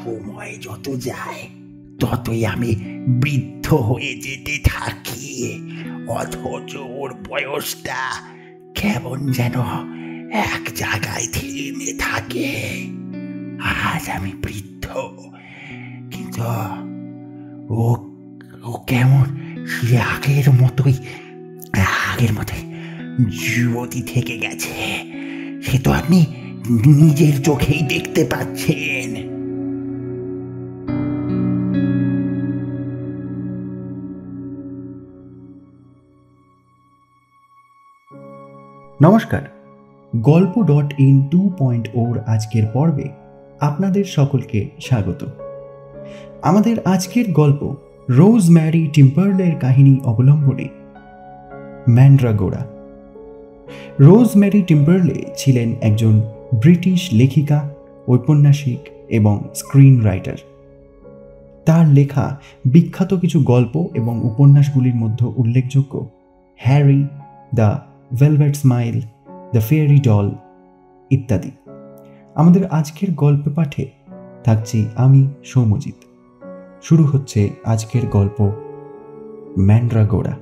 সময় যত যায় ততই আমি বৃদ্ধ হয়ে যেতে থাকি, অথচ ওর বয়সটা কেমন যেন এক জায়গায় থেমে থাকে। আজ আমি বৃদ্ধ, কিন্তু ও ও কেমন সে আগের মতোই যুবতী থেকে গেছে। সে তো আপনি নিজের চোখেই দেখতে পাচ্ছেন। নমস্কার, গল্প.in 2.0 আজকের পর্বে আপনাদের সকলকে স্বাগত। আমাদের আজকের গল্প রোজম্যারি টিম্বারলের কাহিনী অবলম্বনে ম্যান্ড্রাগোরা। রোজম্যারি টিম্বারলে ছিলেন একজন ব্রিটিশ লেখিকা, ঔপন্যাসিক এবং স্ক্রিন রাইটার। তার লেখা বিখ্যাত কিছু গল্প এবং উপন্যাসগুলির মধ্যে উল্লেখযোগ্য Harry, the velvet smile, the fairy doll ইত্যাদি। আমাদের আজকের গল্প পাঠে থাকছি আমি সৌম্যজিৎ। শুরু হচ্ছে আজকের গল্প ম্যান্ড্রাগোরা।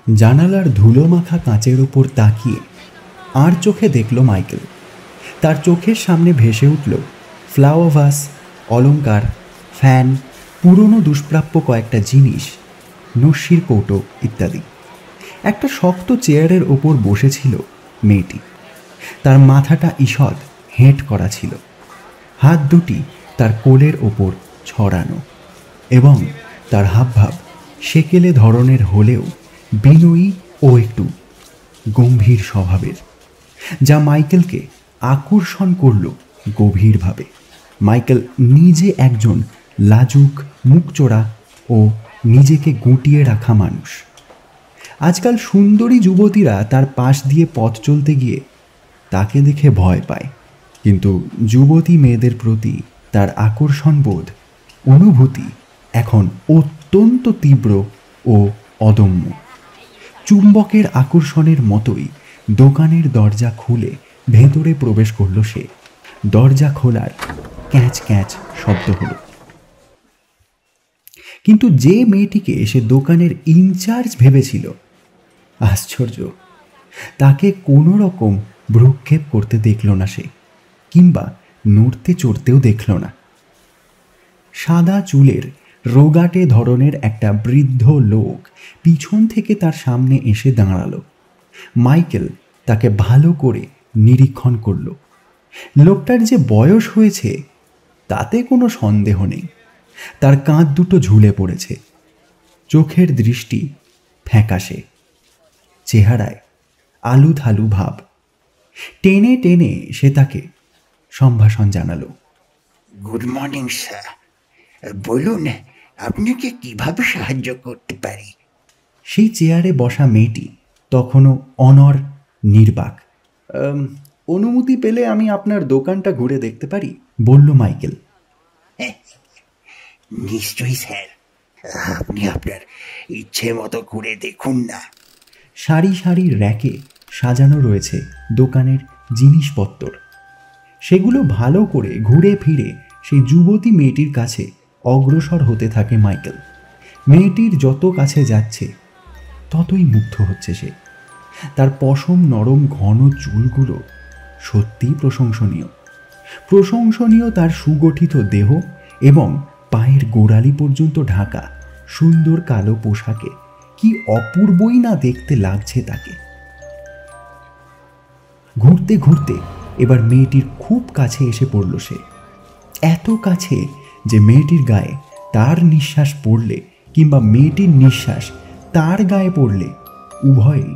জানালার ধুলো মাখা কাঁচের ওপর তাকিয়ে আর চোখে দেখল মাইকেল। তার চোখের সামনে ভেসে উঠল ফ্লাওয়ার ভাস, অলংকার, ফ্যান, পুরনো দুষ্প্রাপ্য কয়েকটা জিনিস, নস্যির কৌটো ইত্যাদি। একটা শক্ত চেয়ারের ওপর বসেছিল মেয়েটি। তার মাথাটা ঈষৎ হেঁট করা ছিল, হাত দুটি তার কোলের ওপর ছড়ানো, এবং তার হাবভাব সেকেলে ধরনের হলেও বিনয়ী ও একটু গম্ভীর স্বভাবের, যা মাইকেলকে আকর্ষণ করল গভীরভাবে। মাইকেল নিজে একজন লাজুক, মুখচোরা ও নিজেকে গুটিয়ে রাখা মানুষ। আজকাল সুন্দরী যুবতীরা তার পাশ দিয়ে পথ চলতে গিয়ে তাকে দেখে ভয় পায়, কিন্তু যুবতী মেয়েদের প্রতি তার আকর্ষণবোধ, অনুভূতি এখন অত্যন্ত তীব্র ও অদম্য। চুম্বকের আকর্ষণের মতোই দোকানের দরজা খুলে ভেতরে প্রবেশ করল সে। দরজা খোলার ক্যাঁচ ক্যাঁচ শব্দ হলো, কিন্তু যে মেয়েটিকে সে দোকানের ইনচার্জ ভেবেছিল, আশ্চর্য, তাকে কোনো রকম ভ্রুক্ষেপ করতে দেখল না সে, কিংবা নড়তে চড়তেও দেখল না। সাদা চুলের রোগাটে ধরনের একটা বৃদ্ধ লোক পিছন থেকে তার সামনে এসে দাঁড়ালো। মাইকেল তাকে ভালো করে নিরীক্ষণ করল। লোকটার যে বয়স হয়েছে তাতে কোনো সন্দেহ নেই। তার কাঁধ দুটো ঝুলে পড়েছে, চোখের দৃষ্টি ফ্যাকাশে, চেহারায় আলু থালু ভাব। টেনে টেনে সে তাকে সম্ভাষণ জানালো। গুড মর্নিং স্যার, বলুন আপনাকে কিভাবে সাহায্য করতে পারি? সেই চেয়ারে বসা মেয়েটি তখনও অনড়, নির্বাক। অনুমতি পেলে আমি আপনার দোকানটা ঘুরে দেখতে পারি, বলল মাইকেল। নিশ্চয়ই স্যার, আপনি আপনার ইচ্ছে মতো ঘুরে দেখুন না। সারি সারি র্যাকে সাজানো রয়েছে দোকানের জিনিসপত্র। সেগুলো ভালো করে ঘুরে ফিরে সেই যুবতী মেয়েটির কাছে অগ্রসর হতে থাকে মাইকেল। মেয়েটির যত কাছে যাচ্ছে ততই মুগ্ধ হচ্ছে সে। তার পশম নরম ঘন চুলগুলো সত্যিই প্রশংসনীয়। প্রশংসনীয় তার সুগঠিত দেহ এবং পায়ের গোড়ালি পর্যন্ত ঢাকা সুন্দর কালো পোশাকে কি অপূর্বই না দেখতে লাগছে তাকে। ঘুরতে ঘুরতে এবার মেয়েটির খুব কাছে এসে পড়ল সে, এত কাছে যে মেয়েটির গায়ে তার নিঃশ্বাস পড়লে কিংবা মেয়েটির নিঃশ্বাস তার গায়ে পড়লে উভয়ই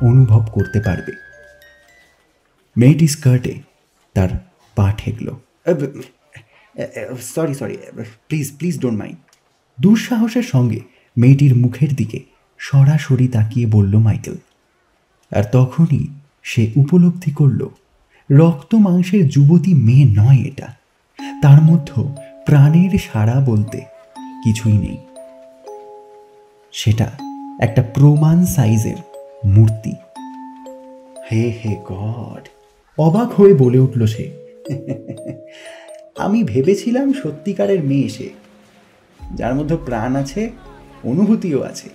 অনুভব করতে পারবে। মেয়েটি স্কার্টে তার পা ঠেকল। Sorry, please don't mind. দুঃসাহসের সঙ্গে মেয়েটির মুখের দিকে সরাসরি তাকিয়ে বলল মাইকেল। আর তখনই সে উপলব্ধি করল রক্ত মাংসের যুবতী মেয়ে নয় এটা, তার মধ্যে প্রাণের সাড়া বলতে কিছুই নেই। সেটা একটা প্রমাণ সাইজের মূর্তি। হে হে গড, অবাক হয়ে বলে উঠল সে। আমি ভেবেছিলাম সত্যিকারের মেয়ে সে, যার মধ্যে প্রাণ আছে, অনুভূতিও আছে।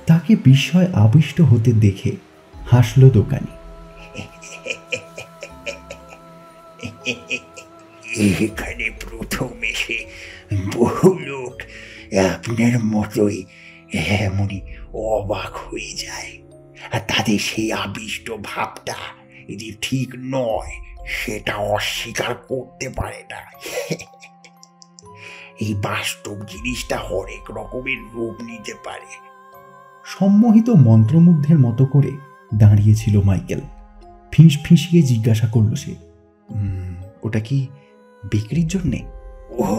তাকে বিস্ময় আবিষ্ট হতে দেখে হাসল দোকানি। এখানে প্রথম এসে বহু লোক আপনার মতোই এমনই অবাক হয়ে যায়, আর তাদের সেই আবিষ্ট ভাবটা যে ঠিক নয় সেটা অস্বীকার করতে পারে না। এই বাস্তব জিনিসটা হরেক রকমের রূপ নিতে পারে। সম্মোহিত মন্ত্রমুগ্ধের মতো করে দাঁড়িয়েছিল মাইকেল। ফিস ফিসিয়ে জিজ্ঞাসা করল সে, ওটা কি বিক্রির জন্যে?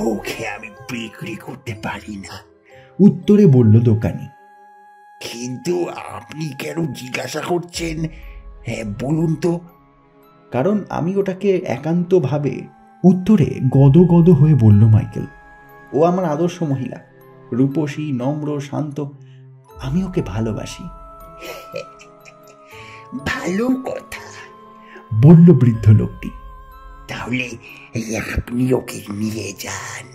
ওকে আমি বিক্রি করতে পারি না, উত্তরে বলল দোকানি। কিন্তু আপনি কেন জিজ্ঞাসা করছেন? হ্যাঁ বলুন তো। কারণ আমি ওটাকে একান্তভাবে, উত্তরে গদ গদ হয়ে বলল মাইকেল। ও আমার আদর্শ মহিলা, রূপসী, নম্র, শান্ত। আমি ওকে ভালোবাসি। ভালো কথা, বলল বৃদ্ধ লোকটি। তাহলে আপনি ওকে নিয়ে যান।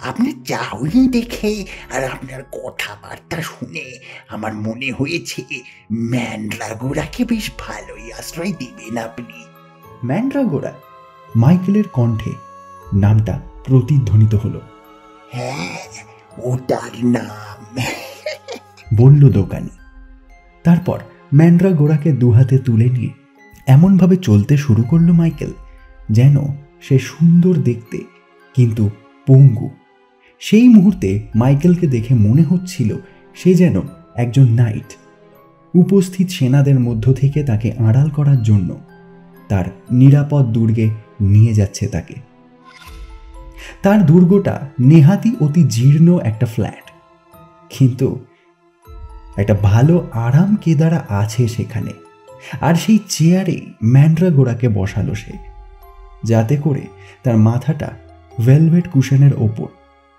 আপনার চাউনি দেখে আর আপনার কথাবার্তা শুনে আমার মনে হয়েছে ম্যান্ড্রাগোরাকে বেশ ভালোই আশ্রয় দিবেন আপনি। ম্যান্ড্রাগোরা? মাইকেলের কণ্ঠে নামটা প্রতিধ্বনিত হলো। হ্যাঁ, ওটার নাম, বলল দোকানি। তারপর ম্যান্ড্রাগোরাকে দুহাতে তুলে নিয়ে এমনভাবে চলতে শুরু করলো মাইকেল যেন সে সুন্দর দেখতে কিন্তু পঙ্গু। সেই মুহূর্তে মাইকেলকে দেখে মনে হচ্ছিল সে যেন একজন নাইট, উপস্থিত সেনাদের মধ্য থেকে তাকে আড়াল করার জন্য তার নিরাপদ দুর্গে নিয়ে যাচ্ছে তাকে। তার দুর্গটা নেহাতি অতি জীর্ণ একটা ফ্ল্যাট, কিন্তু একটা ভালো আরাম কেদারা আছে সেখানে। আর সেই চেয়ারে ম্যান্ড্রাগোরাকে বসালো সে, যাতে করে তার মাথাটা ভেলভেট কুশনের ওপর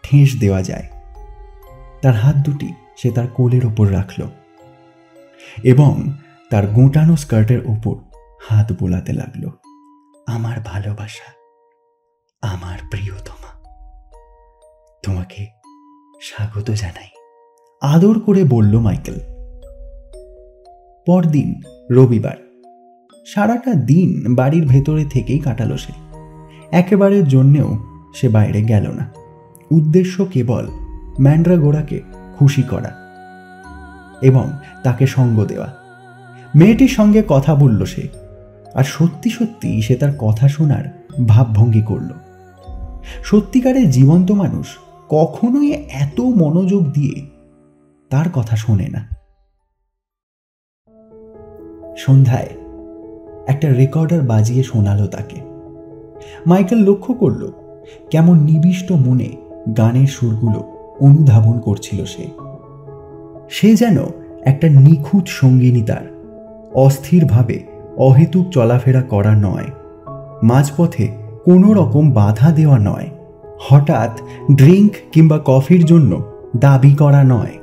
ঠেস দেওয়া যায়। তার হাত দুটি সে তার কোলের ওপর রাখল এবং তার গোটানো স্কার্টের ওপর হাত বোলাতে লাগল। আমার ভালোবাসা, আমার প্রিয়তমা, তোমাকে স্বাগত জানাই, আদর করে বলল মাইকেল। পরদিন রবিবার। সারাটা দিন বাড়ির ভেতরে থেকেই কাটালো সে। একেবারের জন্যেও সে বাইরে গেল না। উদ্দেশ্য কেবল ম্যান্ড্রাগোরাকে খুশি করা এবং তাকে সঙ্গ দেওয়া। মেয়েটির সঙ্গে কথা বলল সে, আর সত্যি সত্যি সে তার কথা শোনার ভাবভঙ্গি করল। সত্যিকারের জীবন্ত মানুষ কখনোই এত মনোযোগ দিয়ে তার কথা শোনে না। সন্ধ্যায় একটা রেকর্ডার বাজিয়ে শোনালো তাকে। মাইকেল লক্ষ্য করল কেমন নিবিষ্ট মনে গানের সুরগুলো অনুধাবন করছিল সে। সে যেন একটা নিখুঁত সঙ্গিনী, তার অস্থিরভাবে অহেতুক চলাফেরা করা নয়, মাঝপথে কোনো রকম বাধা দেওয়া নয়, হঠাৎ ড্রিঙ্ক কিংবা কফির জন্য দাবি করা নয়।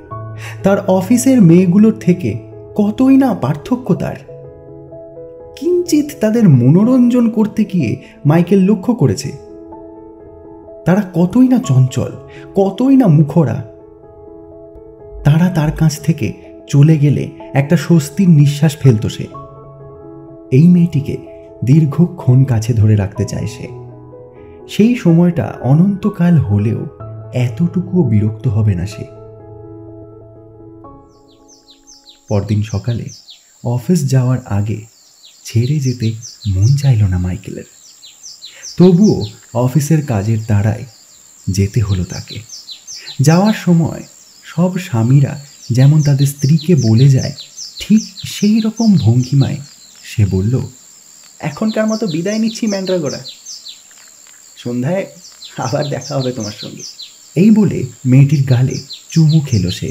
তার অফিসের মেয়েগুলোর থেকে কতই না পার্থক্য তার। কিঞ্চিত তাদের মনোরঞ্জন করতে গিয়ে মাইকেল লক্ষ্য করেছে তারা কতই না চঞ্চল, কতই না মুখরা। তারা তার কাছ থেকে চলে গেলে একটা স্বস্তির নিঃশ্বাস ফেলত সে। এই মেয়েটিকে দীর্ঘক্ষণ কাছে ধরে রাখতে চায় সে। সেই সময়টা অনন্তকাল হলেও এতটুকুও বিরক্ত হবে না সে। পরদিন সকালে অফিস যাওয়ার আগে ছেড়ে যেতে মন চাইল না মাইকেলের। তবুও অফিসের কাজের তাড়ায় যেতে হলো তাকে। যাওয়ার সময় সব স্বামীরা যেমন তাদের স্ত্রীকে বলে যায়, ঠিক সেই রকম ভঙ্গিমায় সে বলল, এখনকার মতো বিদায় নিচ্ছি ম্যান্ড্রাগোরা, সন্ধ্যায় আবার দেখা হবে তোমার সঙ্গে। এই বলে মেয়েটির গালে চুমু খেল সে।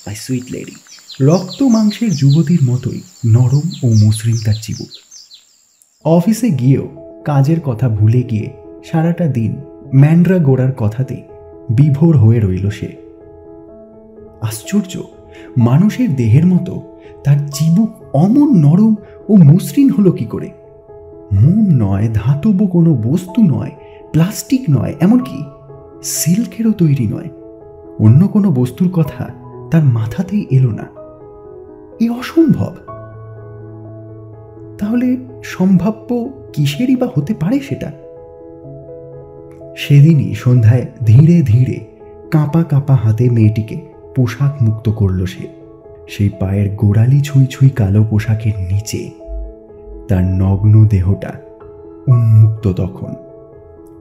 My sweet lady. রক্ত মাংসের যুবতীর মতোই নরম ও মসৃণ তার চিবুক। অফিসে গিয়েও কাজের কথা ভুলে গিয়ে সারাটা দিন ম্যান্ড্রাগোরার কথাতে বিভোর হয়ে রইল সে। আশ্চর্য, মানুষের দেহের মতো তার চিবুক অমন নরম ও মসৃণ হলো কি করে? মোম নয়, ধাতব কোনো বস্তু নয়, প্লাস্টিক নয়, এমনকি সিল্কেরও তৈরি নয়। অন্য কোনো বস্তুর কথা তার মাথাতেই এলো না। এ অসম্ভব। তাহলে সম্ভাব্য কিসেরই বা হতে পারে সেটা? সেদিনই সন্ধ্যায় ধীরে ধীরে কাঁপা কাঁপা হাতে মেয়েটিকে পোশাক মুক্ত করল সে। সেই পায়ের গোড়ালি ছুঁই ছুঁই কালো পোশাকের নিচে তার নগ্ন দেহটা উন্মুক্ত। তখন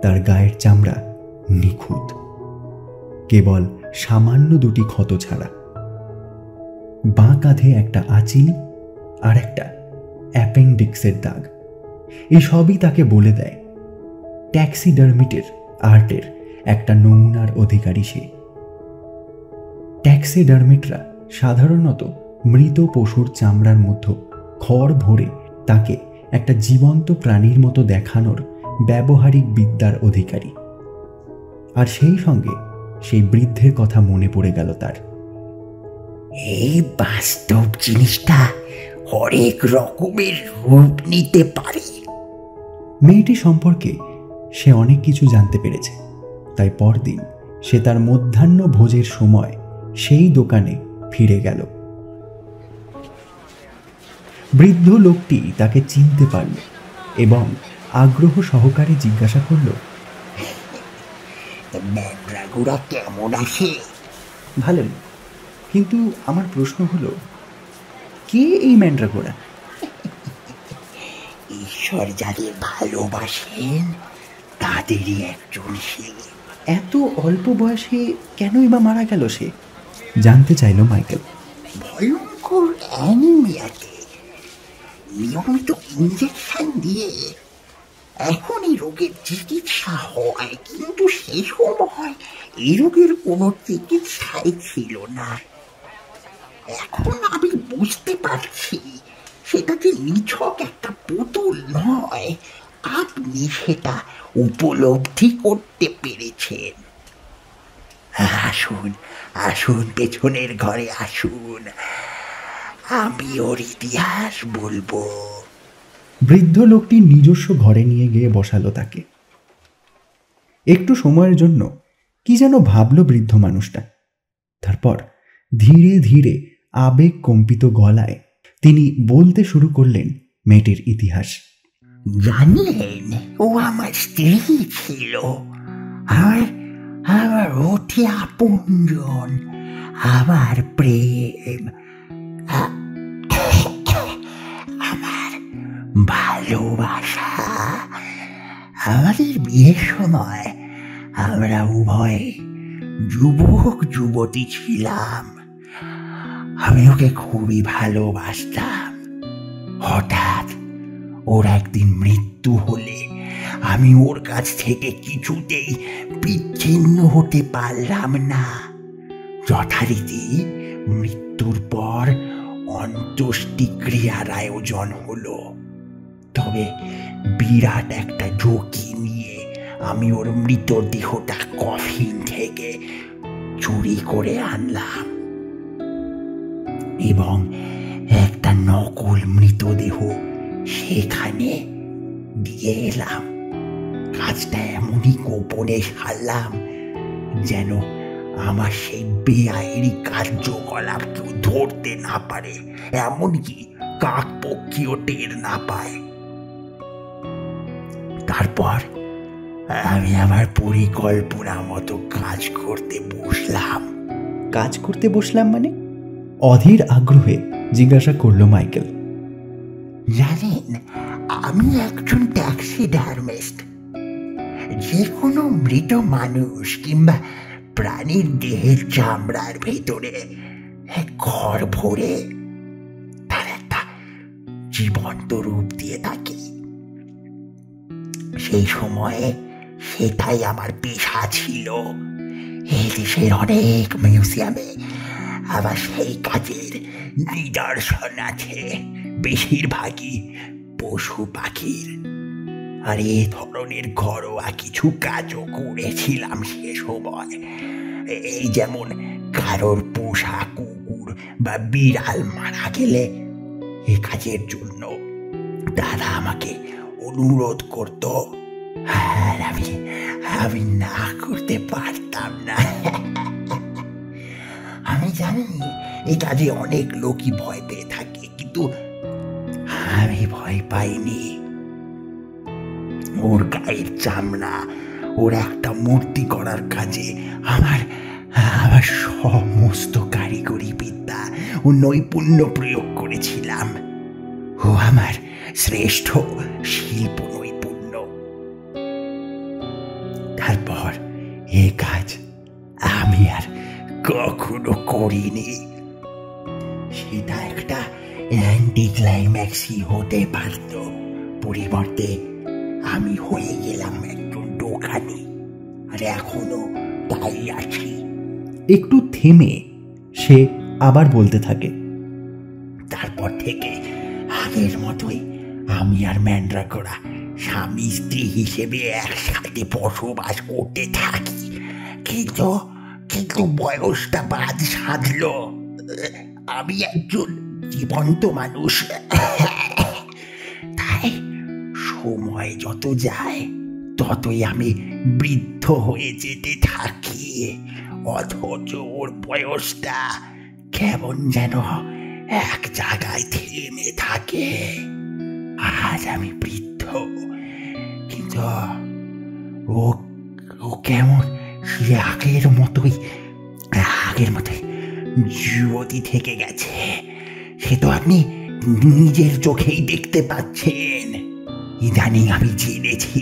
তার গায়ের চামড়া নিখুঁত, কেবল সামান্য দুটি ক্ষত ছাড়া। বাঁ কাঁধে একটা আঁচিল আর একটা অ্যাপেন্ডিক্সের দাগ। এই সবই তাকে বলে দেয় ট্যাক্সিডার্মিটের আর্টের একটা নমুনার অধিকারী সে। ট্যাক্সিডার্মিটরা সাধারণত মৃত পশুর চামড়ার মধ্যে খড় ভরে তাকে একটা জীবন্ত প্রাণীর মতো দেখানোর ব্যবহারিক বিদ্যার অধিকারী। আর সেই সঙ্গে সেই বৃদ্ধের কথা মনে পড়ে গেল তার। এই বাস্তব জিনিসটা হরেক রকমের রূপ নিতে পারে। মেয়েটি সম্পর্কে সে অনেক কিছু জানতে পেরেছে। তাই পরদিন সে তার মধ্যাহ্ন ভোজের সময় সেই দোকানে ফিরে গেল। বৃদ্ধ লোকটি তাকে চিনতে পারল এবং আগ্রহ সহকারে জিজ্ঞাসা করল, ম্যান্ড্রাগোরা কেমন আছে? ভালোই, কিন্তু আমার প্রশ্ন হলো, কে এই ম্যান্ড্রাগোরা? ঈশ্বর যাদের ভালোবাসেন তাদেরই একজন সে। এত অল্প বয়সে কেনই বা মারা গেল সে? জানতে চাইল মাইকেল। ভয়ঙ্কর অ্যানিমিয়াতে নিয়মিত ইঞ্জেকশন দিয়ে এখন এই রোগের চিকিৎসা হয়, কিন্তু সেই সময় এই রোগের কোনো চিকিৎসাই ছিল না। এখন আমি বুঝতে পারছি সেটা যে নিছক একটা পুতুল নয়। আপনি সেটা উপলব্ধি করতে পেরেছেন। আসুন আসুন, পেছনের ঘরে আসুন, আমি ওর ইতিহাস বলবো। বৃদ্ধ লোকটি নিজস্ব ঘরে নিয়ে গিয়ে বসালো তাকে। একটু সময়ের জন্য কি যেন ভাবল বৃদ্ধ মানুষটা। তারপর ধীরে ধীরে আবেগ কম্পিত গলায় তিনি বলতে শুরু করলেন মেয়েটির ইতিহাস। জানলেন, ও আমার স্ত্রী ছিল, আমার অতি আপনজন, আমার প্রেম, আমার ভালোবাসা। আমাদের বিয়ের সময় আমরা উভয় যুবক যুবতী ছিলাম। আমি ওকে খুবই ভালোবাসতাম। হঠাৎ ওর একদিন মৃত্যু হলে আমি ওর কাছ থেকে কিছুতেই বিচ্ছিন্ন হতে পারলাম না। যথারীতি মৃত্যুর পর অন্ত্যেষ্টিক্রিয়ার আয়োজন হলো। তবে বিরাট একটা ঝুঁকি নিয়ে আমি ওর মৃতদেহটা কফিন থেকে চুরি করে আনলাম এবং একটা নকল মৃতদেহ সেখানে দিয়ে এলাম। কাজটা এমনই গোপনে সারলাম যেন আমার সেই বেআইনি কার্যকলাপ কেউ ধরতে না পারে, এমনকি কাকপক্ষীও টের না পায়। তারপর আমি আমার পরিকল্পনা মতো কাজ করতে বসলাম। কাজ করতে বসলাম মানে? অধীর আগ্রহে জিজ্ঞাসা করল মাইকেল। জানেন, আমি একজন ট্যাক্সিডার্মিস্ট। যে কোনো মৃত মানুষ কিংবা প্রাণীর দেহের চামড়ার ভেতরে ঘর ভরে তার একটা জীবন্ত রূপ দিয়ে থাকি। সেই সময়ে সেটাই আমার পেশা ছিল। এই দেশের অনেক মিউজিয়ামে আবার সেই কাজের নিদর্শন আছে, বেশিরভাগই পশু পাখির। আর এ ধরনের ঘরোয়া কিছু কাজও করেছিলাম সে সময়। এই যেমন কারোর পোষা কুকুর বা বিড়াল মারা গেলে এ কাজের জন্য দাদা আমাকে অনুরোধ করত, আর আমি না করতে পারতাম না। আমি জানি এই কাজে অনেক লোকই ভয় পেয়ে থাকে, কিন্তু আমি ভয় পাইনি। ওর গায়ের চামড়া, ওর একটা মূর্তি করার কাজে আমার সমস্ত কারিগরি বিদ্যা ও নৈপুণ্য প্রয়োগ করেছিলাম। ও আমার শ্রেষ্ঠ শিল্প নৈপুণ্য। তারপর এ কাজ আমি আর কখনো করিনি। সেটা একটা অ্যান্টি ক্লাইম্যাক্সই হতে পারত, পরিবর্তে আমি হয়ে গেলাম একজন দোকানি, আর এখনো তাই আছি। একটু থেমে সে আবার বলতে থাকে, তারপর থেকে আগের মতোই আমি আর ম্যান্ড্রাগোরা স্বামী স্ত্রী হিসেবে একসাথে বসবাস করতে থাকি। কিন্তু বয়সটা বাদ সাধলো। আমি একজন জীবন্ত মানুষ, তাই সময় যত যায় ততই আমি বৃদ্ধ হয়ে যেতে থাকি। অথচ ওর বয়সটা কেমন যেন এক জায়গায় থেমে থাকে। আজ আমি বৃদ্ধ, কিন্তু ও কেমন সে আগের মতোই যুবতী থেকে গেছে। সে তো আপনি নিজের চোখেই দেখতে পাচ্ছেন। ইদানিং আমি জেনেছি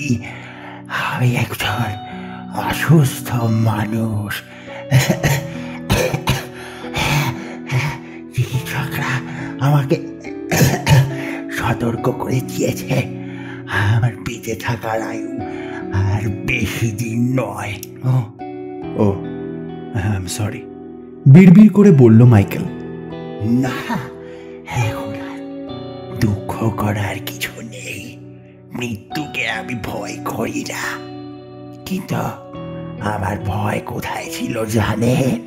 আমি একজন অসুস্থ মানুষ। চিকিৎসকরা আমাকে সতর্ক করে দিয়েছে আমার বেঁচে থাকার আয়ু আর বেশি দিন নয়। ও আই এম সরি, বিড়বিড় করে বলল মাইকেল। না, এখন আর দুঃখ করার কিছু নেই। মৃত্যুকে আমি ভয় করি না, কিন্তু আমার ভয় কোথায় ছিল জানেন?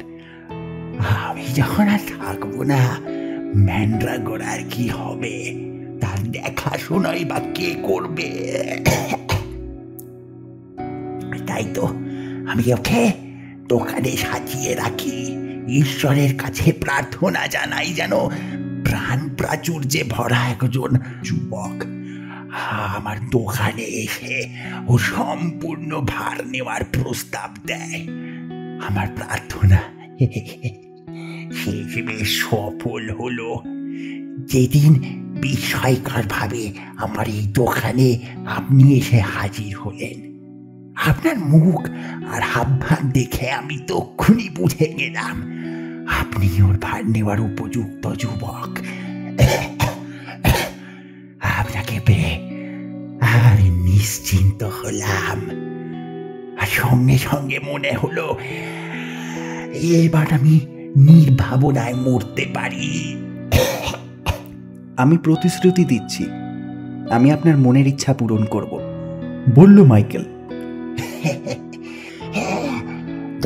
আমি যখন আর থাকবো না, ম্যান্ড্রাগোরার কি হবে, তার দেখাশোনাই বা কে করবে? তাই তো আমি ওকে দোকানে সাজিয়ে রাখি, ঈশ্বরের কাছে প্রার্থনা জানাই যেন প্রাণ প্রাচুর্যে ভরা একজন যুবক আমার দোকানে এসে ও সম্পূর্ণ ভার নেওয়ার প্রস্তাব দেয়। আমার প্রার্থনা হিসেবে সফল হলো যেদিন বিস্ময়কর ভাবে আমার এই দোকানে আপনি এসে হাজির হলেন। আপনার মুখ আর হাবভাব দেখে আমি তক্ষুনি বুঝে গেলাম আপনি ওর ভার নেওয়ার উপযুক্ত যুবক। আপনাকে পেয়ে আমি নিশ্চিন্ত হলাম, আর সঙ্গে সঙ্গে মনে হলো এবার আমি নির্ভাবনায় মরতে পারি। আমি প্রতিশ্রুতি দিচ্ছি আমি আপনার মনের ইচ্ছা পূরণ করব, বলল মাইকেল।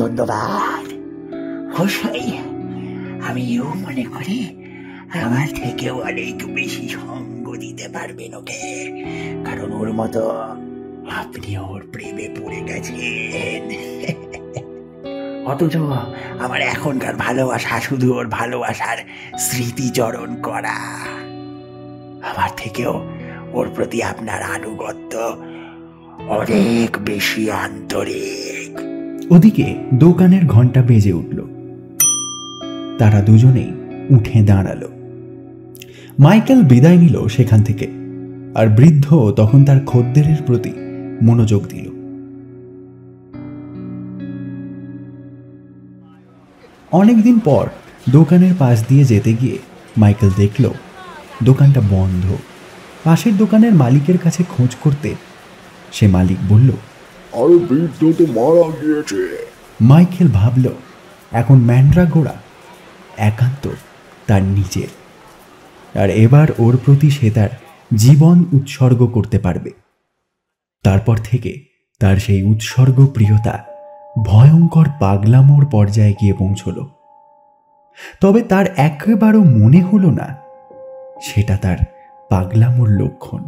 ধন্যবাদ। অবশ্যই আমিও মনে করি আমার থেকেও অনেক বেশি সঙ্গ দিতে পারবেন ওকে, কারণ ওর মতো আপনি ওর প্রেমে পড়ে গেছেন। অথচ আমার এখনকার ভালোবাসা শুধু ওর ভালোবাসার স্মৃতিচরণ করা। আমার থেকেও ওর প্রতি আপনার আনুগত্য অনেক বেশি আন্তরিক। ওদিকে দোকানের ঘন্টা বেজে উঠল। তারা দুজনেই উঠে দাঁড়ালো। মাইকেল বিদায় নিল সেখান থেকে, আর বৃদ্ধ তখন তার খদ্দেরের প্রতি মনোযোগ দিল। অনেকদিন পর দোকানের পাশ দিয়ে যেতে গিয়ে মাইকেল দেখল দোকানটা বন্ধ। পাশের দোকানের মালিকের কাছে খোঁজ করতে সে মালিক বলল, আরে বৃদ্ধ তো মারা গিয়েছে। মাইকেল ভাবল এখন ম্যান্ড্রাগোরা একান্ত তার নিজের, আর এবার ওর প্রতি সে তার জীবন উৎসর্গ করতে পারবে। তারপর থেকে তার সেই উৎসর্গ প্রিয়তা ভয়ঙ্কর পাগলামোর পর্যায়ে গিয়ে পৌঁছল। তবে তার একেবারেও মনে হলো না সেটা তার পাগলামোর লক্ষণ।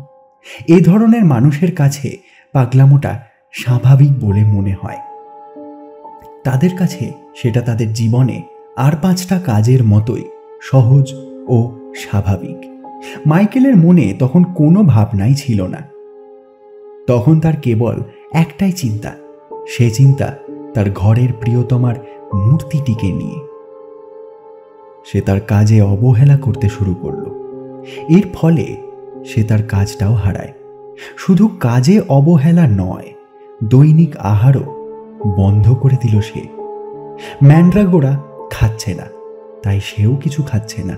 এ ধরনের মানুষের কাছে পাগলামোটা স্বাভাবিক বলে মনে হয়। তাদের কাছে সেটা তাদের জীবনে আর 5টা কাজের মতোই সহজ ও স্বাভাবিক। মাইকেলের মনে তখন কোনো ভাবনাই ছিল না। তখন তার কেবল একটাই চিন্তা, সে চিন্তা তার ঘরের প্রিয়তমার মূর্তিটিকে নিয়ে। সে তার কাজে অবহেলা করতে শুরু করল। এর ফলে সে তার কাজটাও হারায়। শুধু কাজে অবহেলা নয়, দৈনিক আহারও বন্ধ করে দিল সে। ম্যান্ড্রাগোরা খাচ্ছে না, তাই সেও কিছু খাচ্ছে না।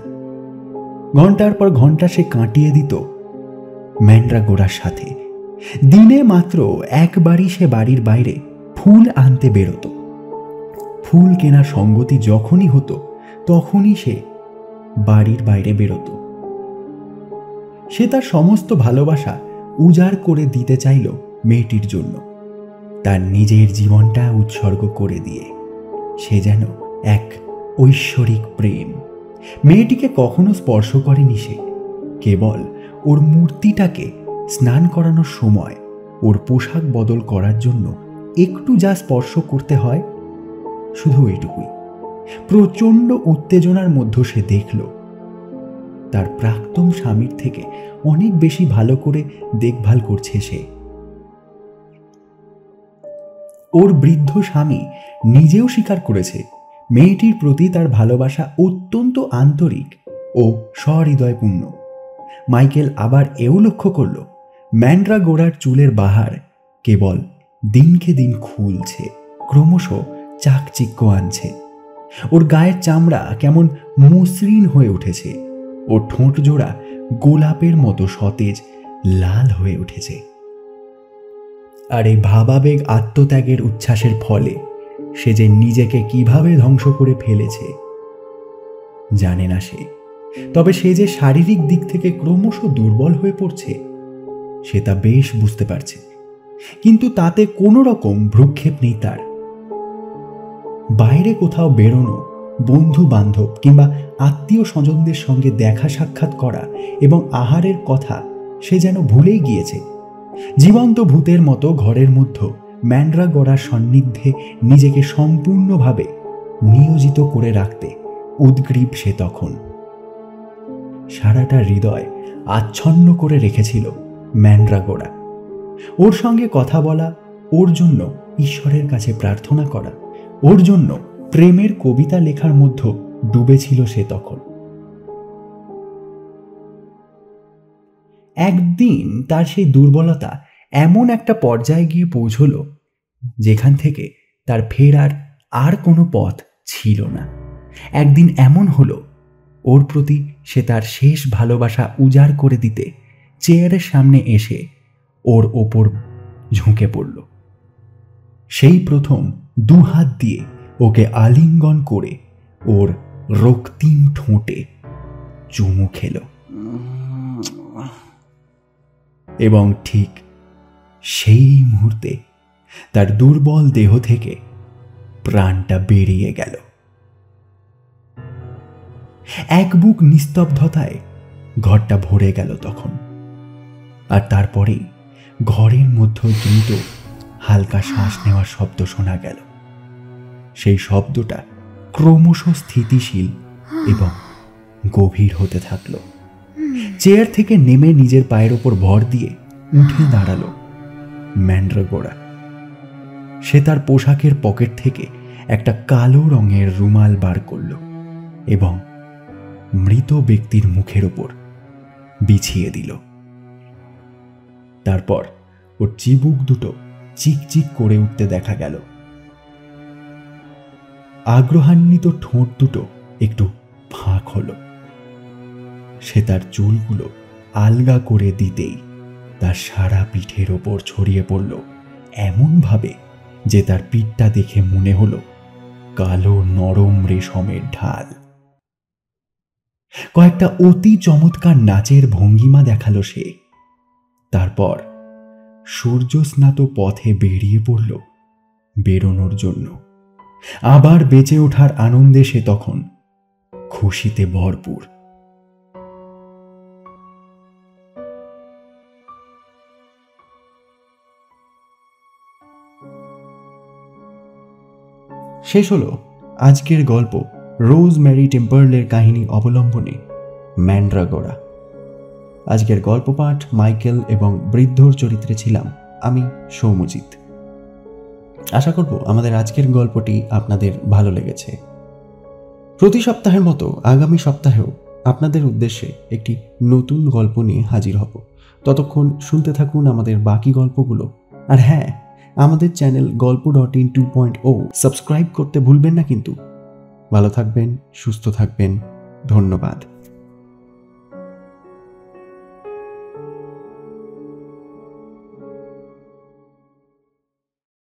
ঘন্টার পর ঘন্টা সে কাটিয়ে দিত ম্যান্ড্রাগোরার সাথে। দিনে মাত্র একবারই সে বাড়ির বাইরে ফুল আনতে বেরোতো। ফুল কেনার সঙ্গতি যখনই হতো তখনই সে বাড়ির বাইরে বেরোতো। সে তার সমস্ত ভালোবাসা উজাড় করে দিতে চাইল মেয়েটির জন্য, তার নিজের জীবনটা উৎসর্গ করে দিয়ে। সে যেন এক ঐশ্বরিক প্রেম। মেয়েটিকে কখনো স্পর্শ করেনি সে, কেবল ওর মূর্তিটাকে স্নান করানোর সময় ওর পোশাক বদল করার জন্য একটু যা স্পর্শ করতে হয়, শুধু এটুকুই। প্রচণ্ড উত্তেজনার মধ্যে সে দেখল তার প্রাক্তন স্বামীর থেকে অনেক বেশি ভালো করে দেখভাল করছে সে। ওর বৃদ্ধ স্বামী নিজেও স্বীকার করেছে মেয়েটির প্রতি তার ভালোবাসা অত্যন্ত আন্তরিক ও সহৃদয়পূর্ণ। মাইকেল আবার এও লক্ষ্য করল ম্যান্ড্রাগোরার চুলের বাহার কেবল দিনকে দিন খুলছে, ক্রমশ চাকচিক্য আনছে। ওর গায়ের চামড়া কেমন মসৃণ হয়ে উঠেছে, ওর ঠোঁট জোড়া গোলাপের মতো সতেজ লাল হয়ে উঠেছে। আর এই ভাবাবেগ আত্মত্যাগের উচ্ছ্বাসের ফলে সে যে নিজেকে কিভাবে ধ্বংস করে ফেলেছে জানে না সে। তবে সে যে শারীরিক দিক থেকে ক্রমশ দুর্বল হয়ে পড়ছে সে তা বেশ বুঝতে পারছে, কিন্তু তাতে কোনো রকম ভ্রুক্ষেপ নেই তার। বাইরে কোথাও বেরোনো, বন্ধু বান্ধব কিংবা আত্মীয় স্বজনদের সঙ্গে দেখা সাক্ষাৎ করা এবং আহারের কথা সে যেন ভুলেই গিয়েছে। জীবন্ত ভূতের মতো ঘরের মধ্যে ম্যান্ড্রাগোরার সান্নিধ্যে নিজেকে সম্পূর্ণভাবে নিয়োজিত করে রাখতে উদ্গ্রীব সে তখন। সারাটা হৃদয় আচ্ছন্ন করে রেখেছিল ম্যান্ড্রাগোরা। ওর সঙ্গে কথা বলা, ওর জন্য ঈশ্বরের কাছে প্রার্থনা করা, ওর জন্য প্রেমের কবিতা লেখার মধ্যে ডুবেছিল সে তখন। একদিন তার সেই দুর্বলতা এমন একটা পর্যায়ে গিয়ে পৌঁছল যেখান থেকে তার ফেরার আর কোনো পথ ছিল না। একদিন এমন হলো ওর প্রতি সে তার শেষ ভালোবাসা উজাড় করে দিতে চেয়ারের সামনে এসে ওর ওপর ঝুঁকে পড়ল। সেই প্রথম 2 হাত দিয়ে ওকে আলিঙ্গন করে ওর রক্তিম ঠোঁটে চুমু খেল এবং ঠিক সেই মুহূর্তে তার দুর্বল দেহ থেকে প্রাণটা বেরিয়ে গেল। এক বুক নিস্তব্ধতায় ঘরটা ভরে গেল তখন। আর তারপরেই ঘরের মধ্যে দ্রুত হালকা শ্বাস নেওয়ার শব্দ শোনা গেল। সেই শব্দটা ক্রমশ স্থিতিশীল এবং গভীর হতে থাকলো। চেয়ার থেকে নেমে নিজের পায়ের ওপর ভর দিয়ে উঠে দাঁড়ালো ম্যান্ড্রাগোরা। সে তার পোশাকের পকেট থেকে একটা কালো রঙের রুমাল বার করল এবং মৃত ব্যক্তির মুখের ওপর বিছিয়ে দিল। তারপর ওর চিবুক দুটো চিকচিক করে উঠতে দেখা গেল। আগ্রহান্বিত ঠোঁট দুটো একটু ফাঁক হলো। সে তার চুলগুলো আলগা করে দিতেই তার সারা পিঠের ওপর ছড়িয়ে পড়ল এমনভাবে যে তার পিঠটা দেখে মনে হলো কালো নরম রেশমের ঢাল। কয়েকটা অতি চমৎকার নাচের ভঙ্গিমা দেখালো সে। তারপর সূর্যস্নাত পথে বেরিয়ে পড়ল বেরোনোর জন্য। আবার বেঁচে ওঠার আনন্দে সে তখন খুশিতে ভরপুর। শেষ হলো আজকের গল্প রোজমেরি টেম্পারলের কাহিনী অবলম্বনে ম্যান্ড্রাগোরা। আজকের গল্প পাঠ মাইকেল এবং বৃদ্ধর চরিত্রে ছিলাম আমি, সৌম্যজিৎ। আশা করব আমাদের আজকের গল্পটি আপনাদের ভালো লেগেছে। প্রতি সপ্তাহের মতো আগামী সপ্তাহেও আপনাদের উদ্দেশ্যে একটি নতুন গল্প নিয়ে হাজির হব। ততক্ষণ শুনতে থাকুন আমাদের বাকি গল্পগুলো। আর হ্যাঁ, আমাদের চ্যানেল গল্প.in 2.0 সাবস্ক্রাইব করতে ভুলবেন না কিন্তু। ভালো থাকবেন, সুস্থ থাকবেন। ধন্যবাদ।